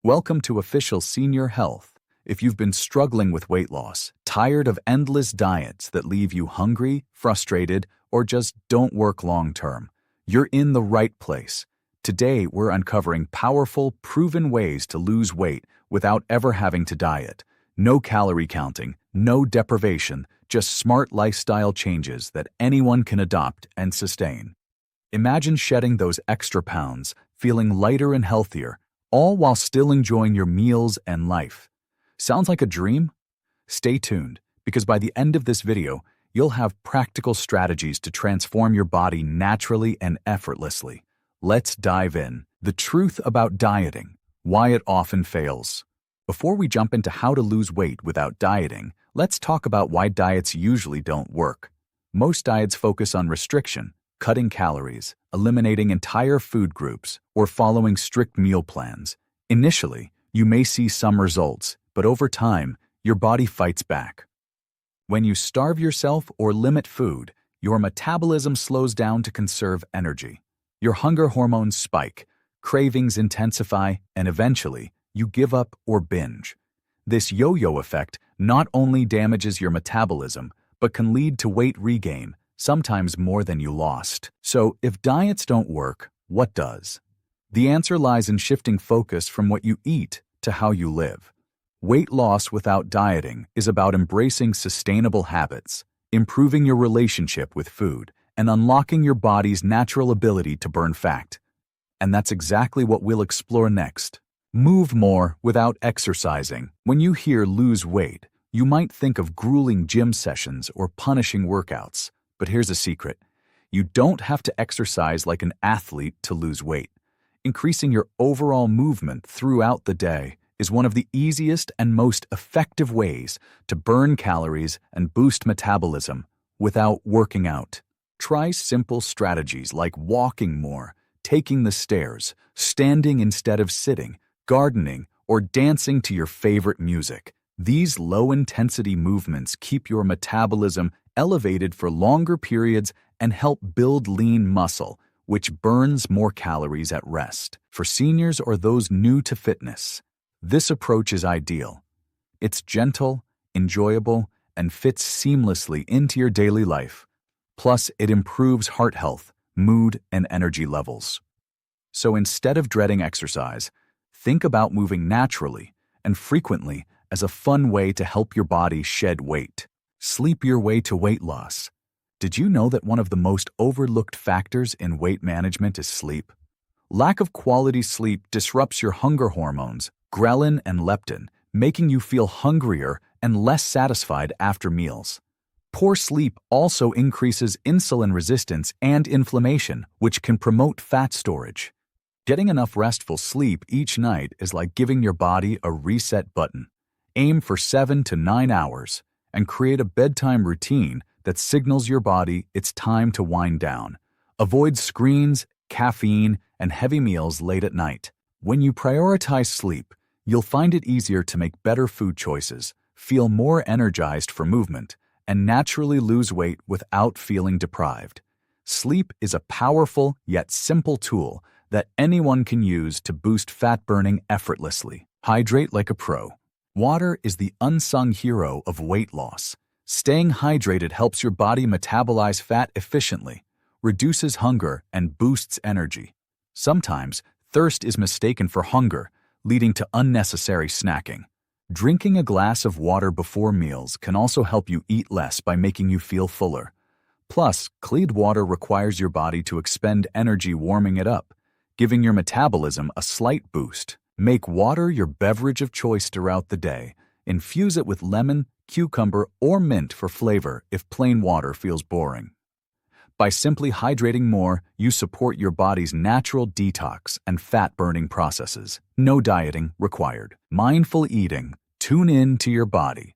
Welcome to Official Senior Health. If you've been struggling with weight loss, tired of endless diets that leave you hungry, frustrated, or just don't work long-term, you're in the right place. Today, we're uncovering powerful, proven ways to lose weight without ever having to diet. No calorie counting, no deprivation, just smart lifestyle changes that anyone can adopt and sustain. Imagine shedding those extra pounds, feeling lighter and healthier, all while still enjoying your meals and life. Sounds like a dream? Stay tuned, because by the end of this video, you'll have practical strategies to transform your body naturally and effortlessly. Let's dive in. The truth about dieting, why it often fails. Before we jump into how to lose weight without dieting, let's talk about why diets usually don't work. Most diets focus on restriction, cutting calories, eliminating entire food groups, or following strict meal plans. Initially, you may see some results, but over time, your body fights back. When you starve yourself or limit food, your metabolism slows down to conserve energy. Your hunger hormones spike, cravings intensify, and eventually, you give up or binge. This yo-yo effect not only damages your metabolism, but can lead to weight regain, sometimes more than you lost. So, if diets don't work, what does? The answer lies in shifting focus from what you eat to how you live. Weight loss without dieting is about embracing sustainable habits, improving your relationship with food, and unlocking your body's natural ability to burn fat. And that's exactly what we'll explore next. Move more without exercising. When you hear lose weight, you might think of grueling gym sessions or punishing workouts. But here's a secret. You don't have to exercise like an athlete to lose weight. Increasing your overall movement throughout the day is one of the easiest and most effective ways to burn calories and boost metabolism without working out. Try simple strategies like walking more, taking the stairs, standing instead of sitting, gardening, or dancing to your favorite music. These low-intensity movements keep your metabolism elevated for longer periods and help build lean muscle, which burns more calories at rest. For seniors or those new to fitness, this approach is ideal. It's gentle, enjoyable, and fits seamlessly into your daily life. Plus, it improves heart health, mood, and energy levels. So instead of dreading exercise, think about moving naturally and frequently as a fun way to help your body shed weight. Sleep your way to weight loss. Did you know that one of the most overlooked factors in weight management is sleep? Lack of quality sleep disrupts your hunger hormones, ghrelin and leptin, making you feel hungrier and less satisfied after meals. Poor sleep also increases insulin resistance and inflammation, which can promote fat storage. Getting enough restful sleep each night is like giving your body a reset button. Aim for 7 to 9 hours and create a bedtime routine that signals your body it's time to wind down. Avoid screens, caffeine, and heavy meals late at night. When you prioritize sleep, you'll find it easier to make better food choices, feel more energized for movement, and naturally lose weight without feeling deprived. Sleep is a powerful yet simple tool that anyone can use to boost fat burning effortlessly. Hydrate like a pro. Water is the unsung hero of weight loss. Staying hydrated helps your body metabolize fat efficiently, reduces hunger, and boosts energy. Sometimes, thirst is mistaken for hunger, leading to unnecessary snacking. Drinking a glass of water before meals can also help you eat less by making you feel fuller. Plus, clean water requires your body to expend energy warming it up, giving your metabolism a slight boost. Make water your beverage of choice throughout the day. Infuse it with lemon, cucumber, or mint for flavor if plain water feels boring. By simply hydrating more, you support your body's natural detox and fat-burning processes. No dieting required. Mindful eating. Tune in to your body.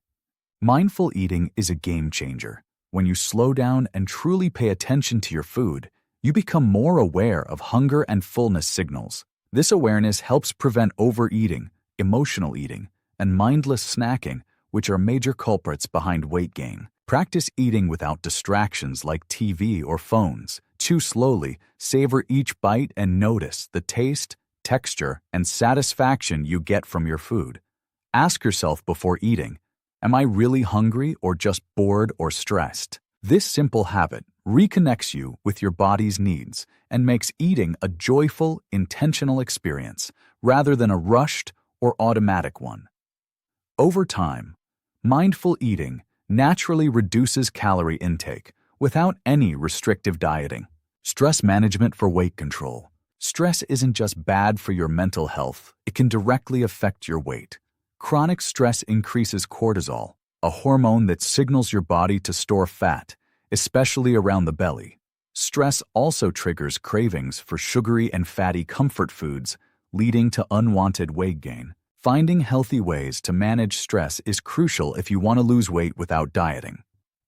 Mindful eating is a game changer. When you slow down and truly pay attention to your food, you become more aware of hunger and fullness signals. This awareness helps prevent overeating, emotional eating, and mindless snacking, which are major culprits behind weight gain. Practice eating without distractions like TV or phones. Chew slowly, savor each bite, and notice the taste, texture, and satisfaction you get from your food. Ask yourself before eating, am I really hungry or just bored or stressed? This simple habit reconnects you with your body's needs and makes eating a joyful, intentional experience rather than a rushed or automatic one. Over time, mindful eating naturally reduces calorie intake without any restrictive dieting. Stress management for weight control. Stress isn't just bad for your mental health, it can directly affect your weight. Chronic stress increases cortisol, a hormone that signals your body to store fat, especially around the belly. Stress also triggers cravings for sugary and fatty comfort foods, leading to unwanted weight gain. Finding healthy ways to manage stress is crucial if you want to lose weight without dieting.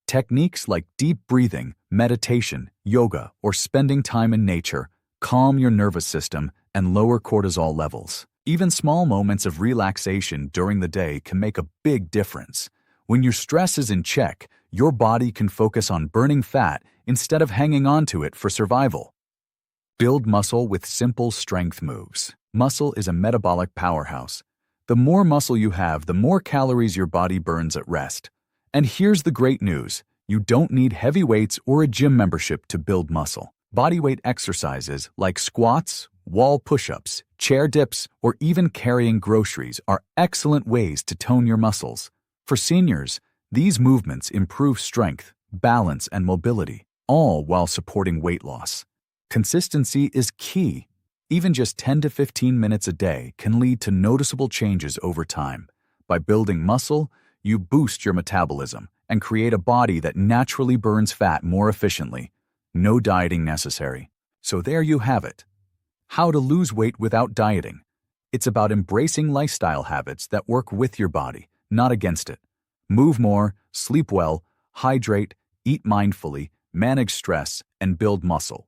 Techniques like deep breathing, meditation, yoga, or spending time in nature calm your nervous system and lower cortisol levels. Even small moments of relaxation during the day can make a big difference. When your stress is in check, your body can focus on burning fat instead of hanging on to it for survival. Build muscle with simple strength moves. Muscle is a metabolic powerhouse. The more muscle you have, the more calories your body burns at rest. And here's the great news. You don't need heavy weights or a gym membership to build muscle. Bodyweight exercises like squats, wall push-ups, chair dips, or even carrying groceries are excellent ways to tone your muscles. For seniors, these movements improve strength, balance, and mobility, all while supporting weight loss. Consistency is key. Even just 10 to 15 minutes a day can lead to noticeable changes over time. By building muscle, you boost your metabolism and create a body that naturally burns fat more efficiently. No dieting necessary. So there you have it. How to lose weight without dieting. It's about embracing lifestyle habits that work with your body, not against it. Move more, sleep well, hydrate, eat mindfully, manage stress, and build muscle.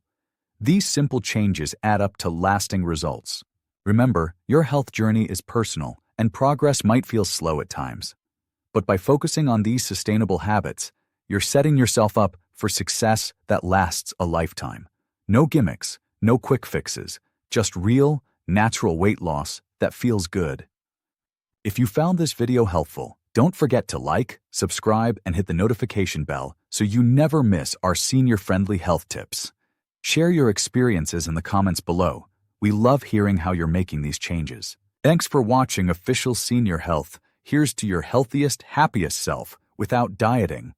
These simple changes add up to lasting results. Remember, your health journey is personal, and progress might feel slow at times. But by focusing on these sustainable habits, you're setting yourself up for success that lasts a lifetime. No gimmicks, no quick fixes, just real, natural weight loss that feels good. If you found this video helpful, don't forget to like, subscribe, and hit the notification bell so you never miss our senior-friendly health tips. Share your experiences in the comments below. We love hearing how you're making these changes. Thanks for watching Official Senior Health. Here's to your healthiest, happiest self without dieting.